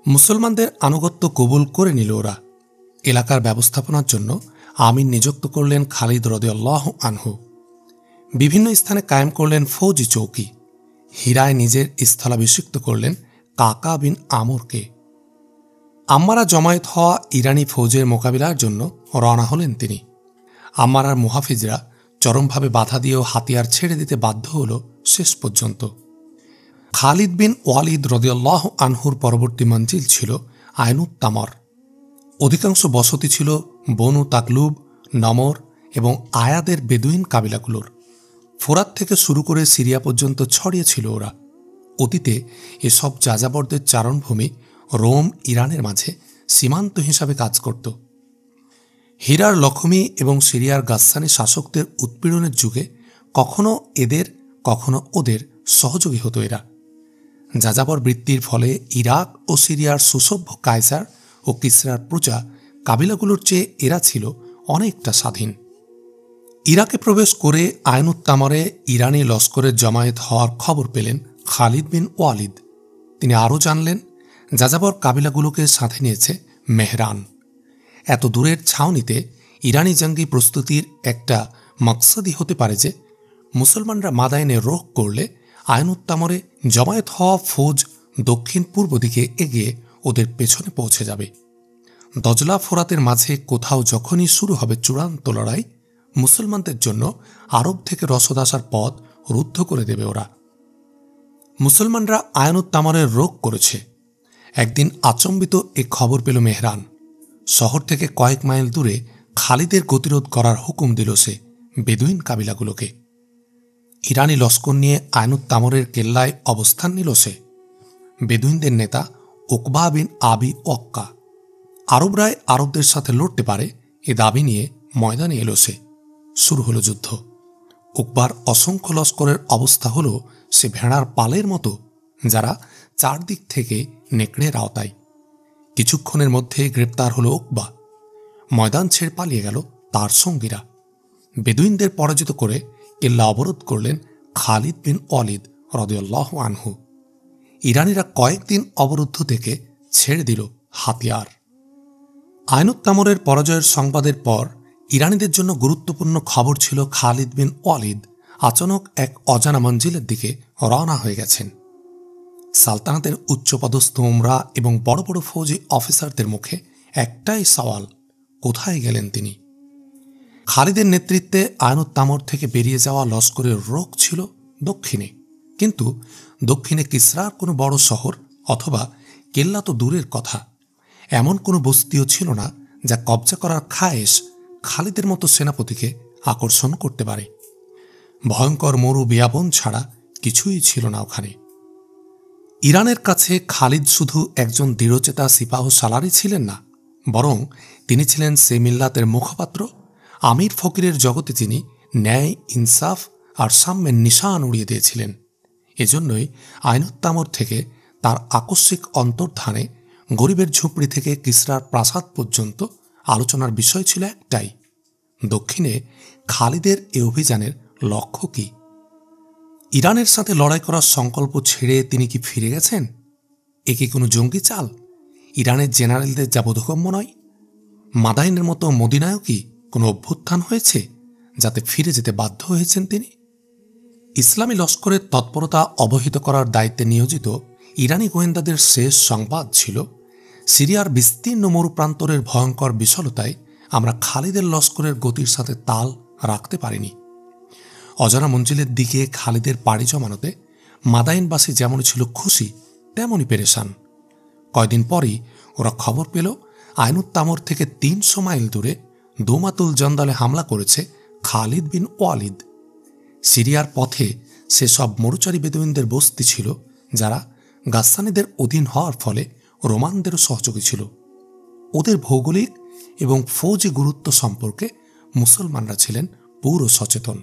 মুসলমানদের আনুগত্য কবুল করে নিল ওরা। এলাকার ব্যবস্থাপনার জন্য আমির নিযুক্ত করলেন খালিদ রাদিয়াল্লাহু আনহু। বিভিন্ন স্থানে কায়েম করলেন ফৌজি চৌকি। হীরায় নিজের স্থলাভিষিক্ত করলেন কাকা বিন আমরকে। আম্মারা জমায়েত হওয়া ইরানি ফৌজের মোকাবিলার জন্য রওনা হলেন তিনি। আম্মারার মুহাফিজরা চরমভাবে বাধা দিয়েও হাতিয়ার ছেড়ে দিতে বাধ্য হল শেষ পর্যন্ত। খালিদ বিন ওয়ালিদ রাদিয়াল্লাহু আনহুর পরবর্তী মঞ্জিল ছিল আইনুত তামর। অধিকাংশ বসতি ছিল বনু তাকলুব, নমর এবং আয়াদের বেদুইন কাবিলাগুলোর। ফোরাত থেকে শুরু করে সিরিয়া পর্যন্ত ছড়িয়ে ছিল ওরা। অতীতে এসব যাযাবরদের চারণভূমি রোম ইরানের মাঝে সীমান্ত হিসাবে কাজ করত। হীরার লখমি এবং সিরিয়ার গাসসানি শাসকদের উৎপীড়নের যুগে কখনো এদের কখনো ওদের সহযোগী হতো এরা। যাযাবর বৃত্তির ফলে ইরাক ও সিরিয়ার সুসভ্য কায়সার ও কিসরার প্রজা কাবিলাগুলোর চেয়ে এরা ছিল অনেকটা স্বাধীন। ইরাকে প্রবেশ করে আইনুত তামরে ইরানি লস্করের জমায়েত হওয়ার খবর পেলেন খালিদ বিন ওয়ালিদ। তিনি আরও জানলেন যাযাবর কাবিলাগুলোকে সাথে নিয়েছে মেহরান। এত দূরের ছাউনিতে ইরানি জঙ্গি প্রস্তুতির একটা মকসদই হতে পারে যে মুসলমানরা মাদাইনে রোখ করলে আইনুত্তামরে জমায়েত হওয়া ফৌজ দক্ষিণ পূর্ব দিকে এগিয়ে ওদের পেছনে পৌঁছে যাবে। দজলা ফোরাতের মাঝে কোথাও যখনই শুরু হবে চূড়ান্ত লড়াই, মুসলমানদের জন্য আরব থেকে রসদ আসার পথ রুদ্ধ করে দেবে ওরা। মুসলমানরা আয়নুত্তামরের রোখ করেছে। একদিন আচম্বিত এ খবর পেল মেহরান। শহর থেকে কয়েক মাইল দূরে খালিদের গতিরোধ করার হুকুম দিল সে বেদুইন কাবিলাগুলোকে। ইরানি লস্কর নিয়ে আয়নুত্তামরের কেল্লায় অবস্থান নিল সে। বেদুইনদের নেতা উকবা বিন আবি ওয়াক্কা। আরবরাই আরবদের সাথে লড়তে পারে এ দাবি নিয়ে ময়দানে এলো সে। শুরু হলো যুদ্ধ। উকবার অসংখ্য লস্করের অবস্থা হল সে ভেড়ার পালের মতো, যারা চারদিক থেকে নেকড়ের আওতায়। কিছুক্ষণের মধ্যে গ্রেপ্তার হল উকবা। ময়দান ছেড়ে পালিয়ে গেল তার সঙ্গীরা। বেদুইনদের পরাজিত করে কেল্লা অবরোধ করলেন খালিদ বিন ওয়ালিদ রাদিয়াল্লাহু আনহু। ইরানিরা কয়েকদিন অবরুদ্ধ থেকে ছেড়ে দিল হাতিয়ার। আইনুত্তামরের পরাজয়ের সংবাদের পর ইরানিদের জন্য গুরুত্বপূর্ণ খবর ছিল খালিদ বিন ওয়ালিদ আচানক এক অজানা মঞ্জিলের দিকে রওনা হয়ে গেছেন। সালতানাতের উচ্চপদস্থ উমরা এবং বড় বড় ফৌজি অফিসারদের মুখে একটাই সওয়াল, কোথায় গেলেন তিনি? খালিদের নেতৃত্বে আয়নুত্তামর থেকে বেরিয়ে যাওয়া লস্করের রোখ ছিল দক্ষিণে, কিন্তু দক্ষিণে কিসরার কোনো বড় শহর অথবা কেল্লা তো দূরের কথা, এমন কোনো বস্তিও ছিল না যা কবজা করার খায়েশ খালিদের মতো সেনাপতিকে আকর্ষণ করতে পারে। ভয়ঙ্কর মরু বিয়াবন ছাড়া কিছুই ছিল না ওখানে। ইরানের কাছে খালিদ শুধু একজন দৃঢ়চেতা সিপাহ সালারি ছিলেন না, বরং তিনি ছিলেন সে মিল্লাতের মুখপাত্র। আমির ফকিরের জগতে তিনি ন্যায়, ইনসাফ আর সাম্যের নিশান উড়িয়ে দিয়েছিলেন। এজন্যই আইনুত্তামর থেকে তার আকস্মিক অন্তর্ধানে গরিবের ঝুপড়ি থেকে কিসরার প্রাসাদ পর্যন্ত আলোচনার বিষয় ছিল একটাই, দক্ষিণে খালিদের এ অভিযানের লক্ষ্য কি? ইরানের সাথে লড়াই করার সংকল্প ছেড়ে তিনি কি ফিরে গেছেন? এ কি কোনো জঙ্গি চাল? ইরানের জেনারেলদের যা বোধগম্য নয়? মাদাইনের মতো মদিনায়ও কি কোনো অভ্যুত্থান হয়েছে যাতে ফিরে যেতে বাধ্য হয়েছেন তিনি? ইসলামী লস্করের তৎপরতা অবহিত করার দায়িত্বে নিয়োজিত ইরানি গোয়েন্দাদের শেষ সংবাদ ছিল, সিরিয়ার বিস্তীর্ণ মরুপ্রান্তরের ভয়ঙ্কর বিশালতায় আমরা খালিদের লস্করের গতির সাথে তাল রাখতে পারিনি। অজানা মঞ্জিলের দিকে খালিদের পাড়ি জমানোতে মাদাইনবাসী যেমন ছিল খুশি, তেমনই পেরেশান। কয়দিন পরই ওরা খবর পেল আইনুত্তামর থেকে ৩০০ মাইল দূরে দোমাতুল জন্দালে হামলা করেছে খালিদ বিন ওয়ালিদ। সিরিয়ার পথে সেসব মরুচারী বেদুইনদের বস্তি ছিল যারা গাসসানিদের অধীন হওয়ার ফলে রোমানদেরও সহযোগী ছিল। ওদের ভৌগোলিক এবং ফৌজি গুরুত্ব সম্পর্কে মুসলমানরা ছিলেন পুরো সচেতন।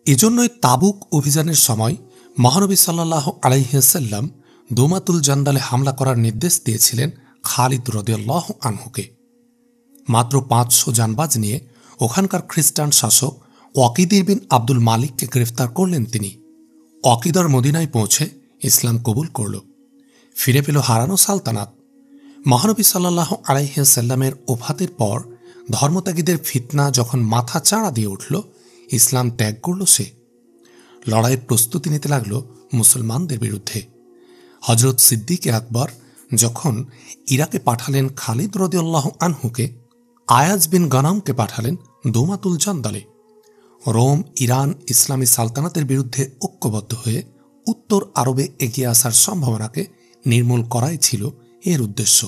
এজন্যই তাবুক অভিযানের সময় মহানবী সাল্লাল্লাহু আলাইহি ওয়াসাল্লাম দোমাতুল জন্দালে হামলা করার নির্দেশ দিয়েছিলেন খালিদ রাদিয়াল্লাহু আনহুকে। মাত্র ৫০০ জানবাজ নিয়ে ওখানকার খ্রিস্টান শাসক ওয়াকিদির বিন আব্দুল মালিককে গ্রেফতার করলেন তিনি। ওয়াকিদার মদিনায় পৌঁছে ইসলাম কবুল করল, ফিরে পেল হারানো সালতানাত। মহানবী সাল্লাল্লাহু আলাইহি ওয়াসাল্লামের ওফাতের পর ধর্মত্যাগীদের ফিতনা যখন মাথা চাড়া দিয়ে উঠল, ইসলাম ত্যাগ করল সে। লড়াইয়ের প্রস্তুতি নিতে লাগল মুসলমানদের বিরুদ্ধে। হজরত সিদ্দিকে আকবর যখন ইরাকে পাঠালেন খালিদ রাদিয়াল্লাহু আনহুকে, আয়াজ বিন গনামকে পাঠালেন দোমাতুল জন্দালে। রোম, ইরান ইসলামী সালতানাতের বিরুদ্ধে ঐক্যবদ্ধ হয়ে উত্তর আরবে এগিয়ে আসার সম্ভাবনাকে নির্মূল করাই ছিল এর উদ্দেশ্য।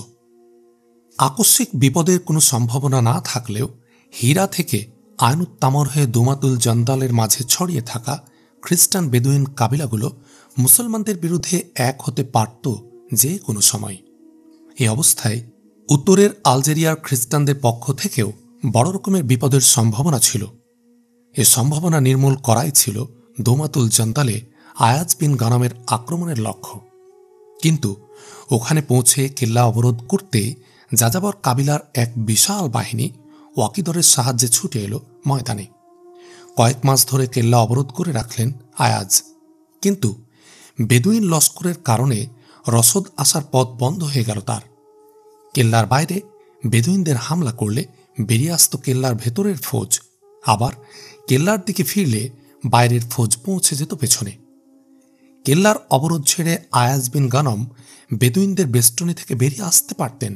আকস্মিক বিপদের কোনো সম্ভাবনা না থাকলেও হীরা থেকে আইনুত্তামর হয়ে দোমাতুল জন্দালের মাঝে ছড়িয়ে থাকা খ্রিস্টান বেদুইন কাবিলাগুলো মুসলমানদের বিরুদ্ধে এক হতে পারত যে কোনো সময়। এই অবস্থায় উত্তরের আলজেরিয়ার খ্রিস্টানদের পক্ষ থেকেও বড় রকমের বিপদের সম্ভাবনা ছিল। এ সম্ভাবনা নির্মূল করাই ছিল দোমাতুল জন্দালে আয়াজ বিন গনামের আক্রমণের লক্ষ্য। কিন্তু ওখানে পৌঁছে কেল্লা অবরোধ করতে যাযাবর কাবিলার এক বিশাল বাহিনী ওয়াকিদরের সাহায্যে ছুটে এলো ময়দানে। কয়েক মাস ধরে কেল্লা অবরোধ করে রাখলেন আয়াজ, কিন্তু বেদুইন লস্করের কারণে রসদ আসার পথ বন্ধ হয়ে গেল তার। কেল্লার বাইরে বেদুইনদের হামলা করলে বেরিয়ে আসত কেল্লার ভেতরের ফৌজ, আবার কেল্লার দিকে ফিরলে বাইরের ফৌজ পৌঁছে যেত পেছনে। কেল্লার অবরোধ ছেড়ে আয়াজ বিন গানম বেদুইনদের বেষ্টনী থেকে বেরিয়ে আসতে পারতেন,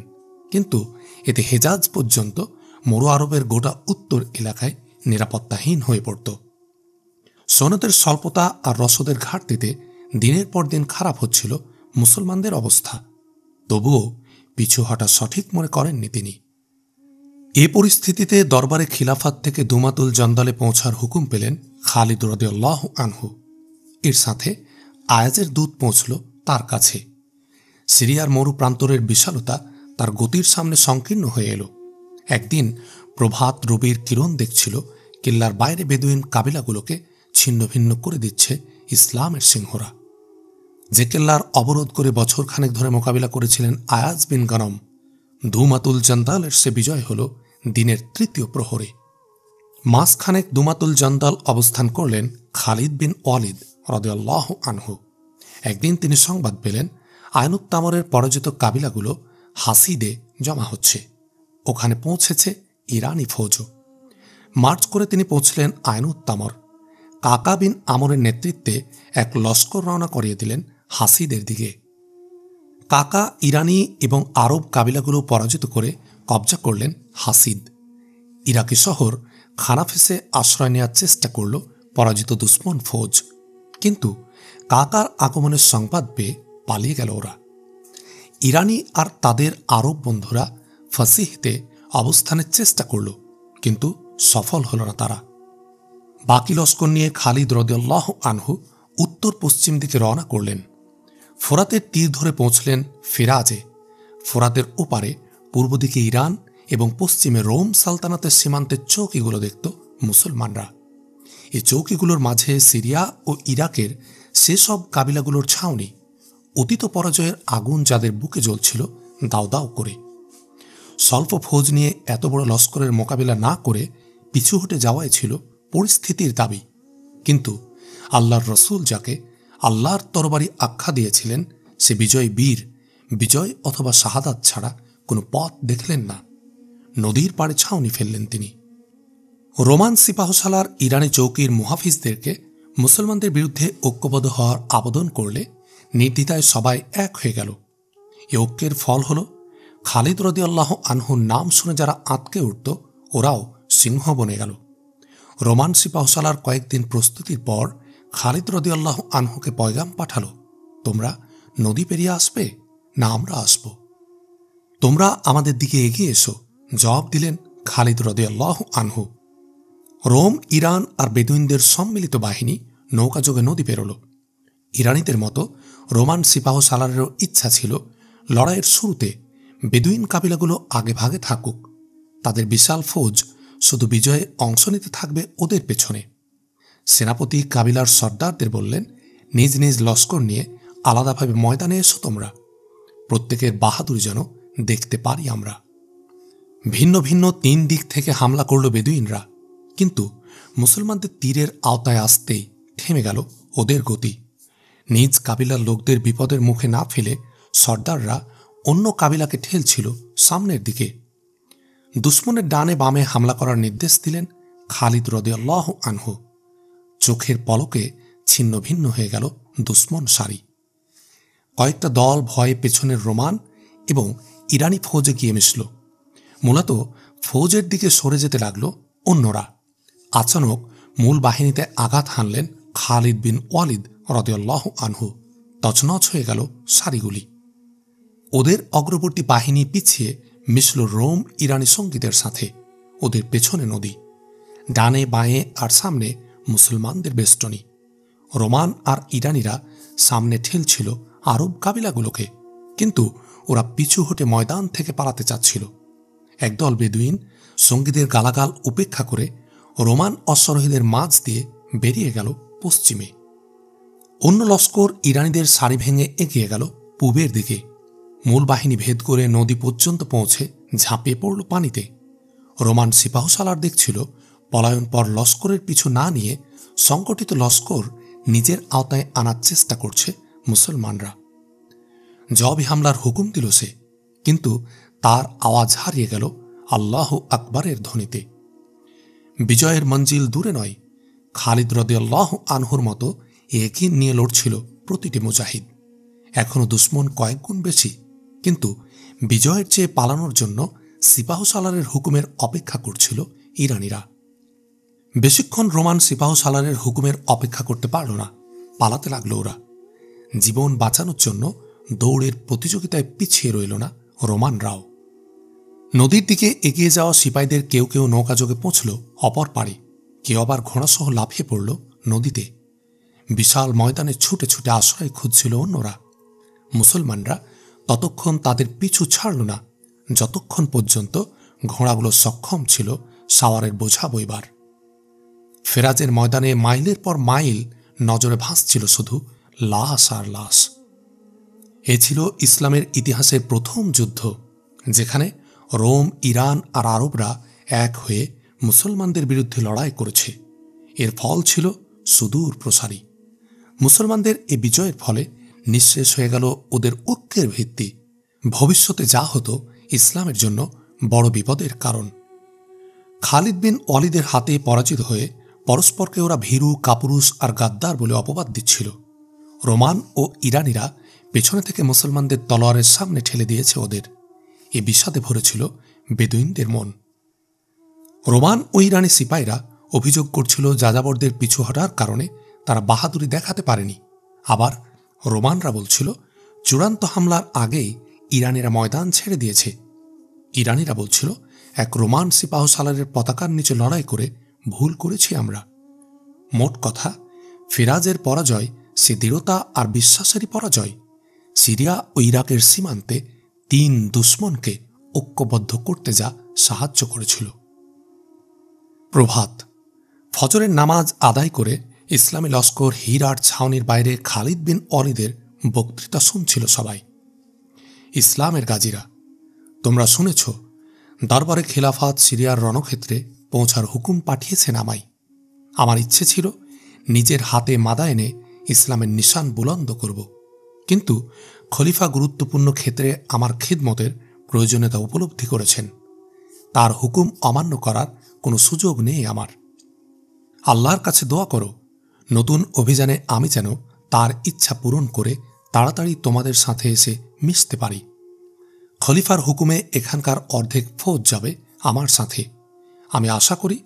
কিন্তু এতে হেজাজ পর্যন্ত মরু আরবের গোটা উত্তর এলাকায় নিরাপত্তাহীন হয়ে পড়ত। সনদের স্বল্পতা আর রসদের ঘাটতিতে দিনের পর দিন খারাপ হচ্ছিল মুসলমানদের অবস্থা। তবুও পিছু হটা সঠিক মনে করেননি তিনি। এ পরিস্থিতিতে দরবারে খিলাফাত থেকে দুমাতুল জন্দালে পৌঁছার হুকুম পেলেন খালিদ রাদিয়াল্লাহু আনহু। এর সাথে আয়াজের দূত পৌঁছল তার কাছে। সিরিয়ার মরু প্রান্তরের বিশালতা তার গতির সামনে সংকীর্ণ হয়ে এলো। একদিন প্রভাত রবির কিরণ দেখছিল কিল্লার বাইরে বেদুইন কাবিলাগুলোকে ছিন্ন ভিন্ন করে দিচ্ছে ইসলামের সিংহরা। যে কেল্লার অবরোধ করে বছর খানেক ধরে মোকাবিলা করেছিলেন আয়াজ বিন গানম, দুমাতুল জন্দালের সে বিজয় হল দিনের তৃতীয় প্রহরে। মাসখানেক দুমাতুল জন্দাল অবস্থান করলেন খালিদ বিন ওয়ালিদ রাদিয়াল্লাহু আনহু। একদিন তিনি সংবাদ পেলেন আয়নুত তামরের পরাজিত কাবিলাগুলো হাসিদে জমা হচ্ছে। ওখানে পৌঁছেছে ইরানি ফৌজও। মার্চ করে তিনি পৌঁছলেন আয়নুত তামর। কাকা বিন আমরের নেতৃত্বে এক লস্কর রওনা করিয়ে দিলেন হাসিদের দিকে। কাকা ইরানি এবং আরব কাবিলাগুলো পরাজিত করে কবজা করলেন হাসিদ। ইরাকি শহর খানাফেসে আশ্রয় নেওয়ার চেষ্টা করল পরাজিত দুশ্মন ফৌজ, কিন্তু কাকার আগমনের সংবাদ পেয়ে পালিয়ে গেল ওরা। ইরানি আর তাদের আরব বন্ধুরা ফাসিহতে অবস্থানের চেষ্টা করল, কিন্তু সফল হল না তারা। বাকি লস্কর নিয়ে খালিদ রাদিয়াল্লাহু আনহু উত্তর পশ্চিম দিকে রওনা করলেন। ফোরাতের তীর ধরে পৌঁছলেন ফিরাজে। ফোরাতের ওপারে পূর্ব দিকে ইরান এবং পশ্চিমে রোম সালতানাতের সীমান্তের চৌকিগুলো দেখত মুসলমানরা। এই চৌকিগুলোর মাঝে সিরিয়া ও ইরাকের সেসব কাবিলাগুলোর ছাউনি। অতীত পরাজয়ের আগুন যাদের বুকে জ্বলছিল দাউ দাউ করে। স্বল্প ফৌজ নিয়ে এত বড় লস্করের মোকাবিলা না করে পিছু হটে যাওয়াই ছিল পরিস্থিতির দাবি। কিন্তু আল্লাহর রসুল যাকে আল্লাহর তরবারি আখ্যা দিয়েছিলেন, সে বিজয় বীর। বিজয় অথবা শাহাদাত ছাড়া কোনো পথ দেখলেন না। নদীর পাড়ে ছাউনি ফেললেন তিনি। রোমান সিপাহসালার ইরানি চৌকির মুহাফিজদেরকে মুসলমানদের বিরুদ্ধে ঐক্যবদ্ধ হওয়ার আবেদন করলে নির্দ্বিধায় সবাই এক হয়ে গেল। এ ঐক্যের ফল হল খালিদ রাদিয়াল্লাহু আনহুর নাম শুনে যারা আঁতকে উঠত, ওরাও সিংহ বনে গেল। রোমান সিপাহসালার কয়েকদিন প্রস্তুতির পর খালিদ রাদিয়াল্লাহু আনহুকে পয়গাম পাঠালো, তোমরা নদী পেরিয়ে আসবে না আমরা আসব? তোমরা আমাদের দিকে এগিয়ে এসো। জবাব দিলেন খালিদ রাদিয়াল্লাহু আনহু। রোম, ইরান আর বেদুইনদের সম্মিলিত বাহিনী নৌকাযোগে নদী পেরোল। ইরানিদের মতো রোমান সিপাহসালারেরও ইচ্ছা ছিল লড়াইয়ের শুরুতে বেদুইন কাবিলাগুলো আগে ভাগে থাকুক। তাদের বিশাল ফৌজ শুধু বিজয়ে অংশ নিতে থাকবে ওদের পেছনে। সেনাপতি কাবিলার সর্দারদের বললেন, নিজ নিজ লস্কর নিয়ে আলাদাভাবে ময়দানে এসো তোমরা। প্রত্যেকের বাহাদুরি যেন দেখতে পারি আমরা। ভিন্ন ভিন্ন 3 দিক থেকে হামলা করল বেদুইনরা, কিন্তু মুসলমানদের তীরের আওতায় আসতেই থেমে গেল ওদের গতি। নিজ কাবিলার লোকদের বিপদের মুখে না ফেলে সর্দাররা অন্য কাবিলাকে ঠেলছিল সামনের দিকে। দুশ্মনের ডানে বামে হামলা করার নির্দেশ দিলেন খালিদ রাদিয়াল্লাহু আনহু। চোখের পলকে ছিন্ন ভিন্ন হয়ে গেল দুশ্মন সারি। কয়েকটা দল ভয়ে পেছনের রোমান এবং ইরানি ফৌজে গিয়ে মিশল। মূলত ফৌজের দিকে সরে যেতে লাগল অন্যরা। আচানক মূল বাহিনীতে আঘাত হানলেন খালিদ বিন ওয়ালিদ রাদিয়াল্লাহু আনহু। তছনছ হয়ে গেল সারিগুলি। ওদের অগ্রবর্তী বাহিনী পিছিয়ে মিশল রোম ইরানি সঙ্গীদের সাথে। ওদের পেছনে নদী, ডানে বাঁয়ে আর সামনে মুসলমানদের বেষ্টনী। রোমান আর ইরানিরা সামনে ঠেলছিল আরব কাবিলাগুলোকে, কিন্তু ওরা পিছু হটে ময়দান থেকে পালাতে চাচ্ছিল। একদল বেদুইন সঙ্গীদের গালাগাল উপেক্ষা করে রোমান অশ্বারোহীদের মাঝ দিয়ে বেরিয়ে গেল পশ্চিমে। অন্য লস্কর ইরানিদের সারি ভেঙে এগিয়ে গেল পূবের দিকে। মূল বাহিনী ভেদ করে নদী পর্যন্ত পৌঁছে ঝাঁপিয়ে পড়ল পানিতে। রোমান সিপাহসালার দেখছিল পলায়ন পর লস্করের পিছু না নিয়ে সংগঠিত লস্কর নিজের আওতায় আনার চেষ্টা করছে মুসলমানরা। জবাবি হামলার হুকুম দিল সে, কিন্তু তার আওয়াজ হারিয়ে গেল আল্লাহু আকবরের ধ্বনিতে। বিজয়ের মঞ্জিল দূরে নয়। খালিদ রাদিয়াল্লাহু আনহুর মতো ইয়াকিন নিয়ে লড়ছিল প্রতিটি মুজাহিদ। এখনো দুশ্মন কয়েক গুণ বেশি, কিন্তু বিজয়ের চেয়ে পালানোর জন্য সিপাহসালারের হুকুমের অপেক্ষা করছিল ইরানিরা। বেশিক্ষণ রোমান সিপাহসালারের হুকুমের অপেক্ষা করতে পারল না, পালাতে লাগলো ওরা। জীবন বাঁচানোর জন্য দৌড়ের প্রতিযোগিতায় পিছিয়ে রইল না রোমানরাও। নদীর দিকে এগিয়ে যাওয়া সিপাহীদের কেউ কেউ নৌকাযোগে পৌঁছল অপর পারে, কেউ আবার ঘোড়াসহ লাফিয়ে পড়ল নদীতে। বিশাল ময়দানে ছুটে ছুটে আশ্রয় খুঁজছিল অন্যরা। মুসলমানরা ততক্ষণ তাদের পিছু ছাড়ল না, যতক্ষণ পর্যন্ত ঘোড়াগুলো সক্ষম ছিল সাওয়ারের বোঝা বইবার। ফেরাজের ময়দানে মাইলের পর মাইল নজরে ভাসছিল শুধু লাশ আর লাশ। এ ছিল ইসলামের ইতিহাসের প্রথম যুদ্ধ, যেখানে রোম, ইরান আর আরবরা এক হয়ে মুসলমানদের বিরুদ্ধে লড়াই করেছে। এর ফল ছিল সুদূর প্রসারী। মুসলমানদের এ বিজয়ের ফলে নিঃশেষ হয়ে গেল ওদের ঐক্যের ভিত্তি। ভবিষ্যতে যা হতো ইসলামের জন্য বড় বিপদের কারণ। খালিদ বিন ওয়ালিদের হাতে পরাজিত হয়ে পরস্পরকে ওরা ভীরু, কাপুরুষ আর গাদ্দার বলে অপবাদ দিচ্ছিল। রোমান ও ইরানিরা পেছনে থেকে মুসলমানদের তলোয়ারের সামনে ঠেলে দিয়েছে ওদের। এ বিষাদে ভরেছিল বেদুইনদের মন। রোমান ও ইরানি সিপাহীরা অভিযোগ করছিল যাযাবরদের পিছু হটার কারণে তারা বাহাদুরি দেখাতে পারেনি। আবার রোমানরা বলছিল চূড়ান্ত হামলার আগেই ইরানিরা ময়দান ছেড়ে দিয়েছে। ইরানিরা বলছিল এক রোমান সিপাহসালারের পতাকার নিচে লড়াই করে ভুল করেছি আমরা। মোট কথা, ফিরাজের পরাজয় সে দৃঢ়তা আর বিশ্বাসেরই পরাজয়। সিরিয়া ও ইরাকের সীমান্তে 3 দুশ্মনকে ঐক্যবদ্ধ করতে যা সাহায্য করেছিল। প্রভাত। ফজরের নামাজ আদায় করে ইসলামী লস্কর হীরার ছাউনির বাইরে খালিদ বিন ওয়ালিদের বক্তৃতা শুনছিল সবাই। ইসলামের গাজীরা, তোমরা শুনেছ দরবারে খিলাফত সিরিয়ার রণক্ষেত্রে পৌঁছার হুকুম পাঠিয়েছেন আমায়। আমার ইচ্ছে ছিল নিজের হাতে মাদা এনে ইসলামের নিশান বুলন্দ করব, কিন্তু খলিফা গুরুত্বপূর্ণ ক্ষেত্রে আমার খিদমতের প্রয়োজনীয়তা উপলব্ধি করেছেন। তার হুকুম অমান্য করার কোনো সুযোগ নেই আমার। আল্লাহর কাছে দোয়া করো নতুন অভিযানে আমি যেন তার ইচ্ছা পূরণ করে তাড়াতাড়ি তোমাদের সাথে এসে মিশতে পারি। খলিফার হুকুমে এখানকার অর্ধেক ফৌজ যাবে আমার সাথে। আমি আশা করি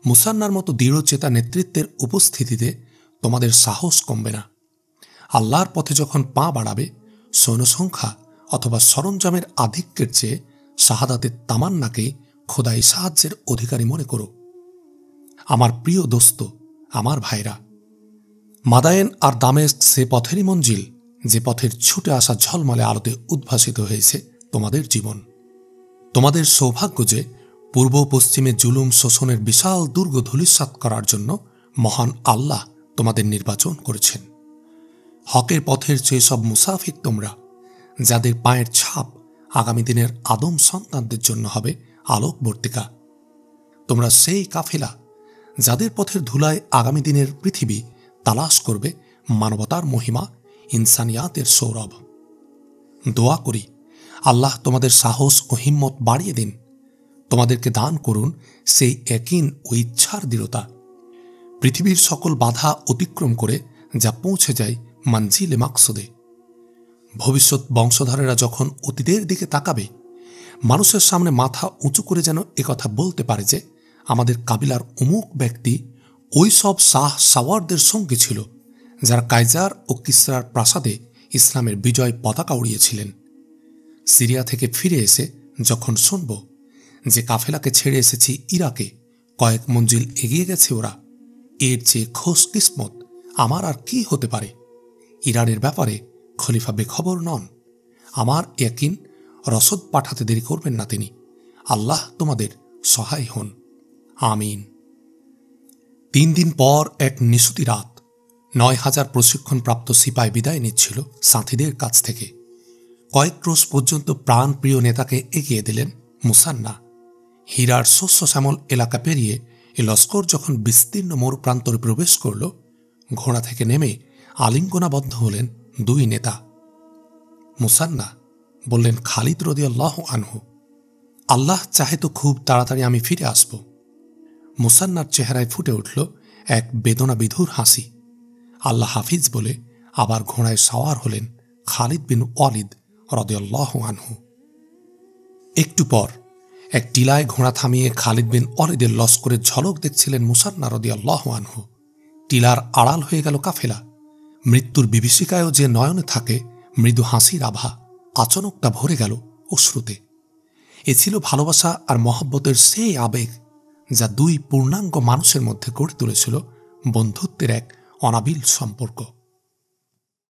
মুসান্নার মতো দৃঢ়চেতা নেতৃত্বের উপস্থিতিতে তোমাদের সাহস কমবে না। আল্লাহর পথে যখন পা বাড়াবে, সৈন্যসংখ্যা অথবা সরঞ্জামের আধিক্যের চেয়ে শাহাদাতের তামান্নাকে খোদাই সাহায্যের অধিকারী মনে করো। আমার প্রিয় দোস্ত, আমার ভাইরা, মাদায়েন আর দামেস্ক সে পথেরই মঞ্জিল যে পথের ছুটে আসা ঝলমলে আলোতে উদ্ভাসিত হয়েছে তোমাদের জীবন। তোমাদের সৌভাগ্য যে পূর্ব পশ্চিমে জুলুম শোষণের বিশাল দুর্গ ধূলিসাৎ করার জন্য মহান আল্লাহ তোমাদের নির্বাচন করেছেন। হকের পথের চেয়ে সব মুসাফির তোমরা, যাদের পায়ের ছাপ আগামী দিনের আদম সন্তানদের জন্য হবে আলোকবর্তিকা। তোমরা সেই কাফেলা যাদের পথের ধুলায় আগামী দিনের পৃথিবী তালাশ করবে মানবতার মহিমা, ইনসানিয়াতের সৌরভ। দোয়া করি আল্লাহ তোমাদের সাহস ও হিম্মত বাড়িয়ে দিন। তোমাদেরকে দান করুন সেই ইয়াকিন ও ইচ্ছার দৃঢ়তা, পৃথিবীর সকল বাধা অতিক্রম করে যা পৌঁছে যায় মঞ্জিলে মাকসুদে। ভবিষ্যৎ বংশধরেরা যখন অতীতের দিকে তাকাবে, মানুষের সামনে মাথা উঁচু করে যেন একথা বলতে পারে যে আমাদের কাবিলার অমুক ব্যক্তি ওই সব শাহ সাওয়ারদের সঙ্গে ছিল যারা কাইজার ও কিসরার প্রাসাদে ইসলামের বিজয় পতাকা উড়িয়েছিলেন। সিরিয়া থেকে ফিরে এসে যখন শুনব যে কাফেলাকে ছেড়ে এসেছি ইরাকে, কয়েক মঞ্জিল এগিয়ে গেছে ওরা, এর চেয়ে খোশ কিসমত আমার আর কি হতে পারে। ইরানের ব্যাপারে খলিফা বেখবর নন। আমার ইয়াকিন রসদ পাঠাতে দেরি করবেন না তিনি। আল্লাহ তোমাদের সহায় হন, আমিন। 3 দিন পর এক নিশুতি রাত 9000 প্রশিক্ষণপ্রাপ্ত সিপাই বিদায় নিচ্ছিল সাথীদের কাছ থেকে। কয়েক ক্রোশ পর্যন্ত প্রাণপ্রিয় নেতাকে এগিয়ে দিলেন মুসান্না। হীরার শস্য শ্যামল এলাকা পেরিয়ে এ লস্কর যখন বিস্তীর্ণ মরুপ্রান্তরে প্রবেশ করল, ঘোড়া থেকে নেমে আলিঙ্গনাবদ্ধ হলেন 2 নেতা। মুসান্না বললেন, খালিদ রাদিয়াল্লাহু আনহু, আল্লাহ চাহে তো খুব তাড়াতাড়ি আমি ফিরে আসব। মুসান্নার চেহারায় ফুটে উঠল এক বেদনাবিধুর হাসি। আল্লাহ হাফিজ বলে আবার ঘোড়ায় সাওয়ার হলেন খালিদ বিন ওয়ালিদ রাদিয়াল্লাহু আনহু। একটু পর এক টিলায় ঘোড়া থামিয়ে খালিদ বিন ওয়ালিদের লস্করের ঝলক দেখছিলেন মুসান্না রাদিয়াল্লাহু আনহু। টিলার আড়াল হয়ে গেল কাফেলা। মৃত্যুর বিভীষিকায়ও যে নয়নে থাকে মৃদু হাসির আভা, আচমকটা ভরে গেল অশ্রুতে। এ ছিল ভালোবাসা আর মহব্বতের সেই আবেগ যা দুই পূর্ণাঙ্গ মানুষের মধ্যে গড়ে তুলেছিল বন্ধুত্বের এক অনাবিল সম্পর্ক।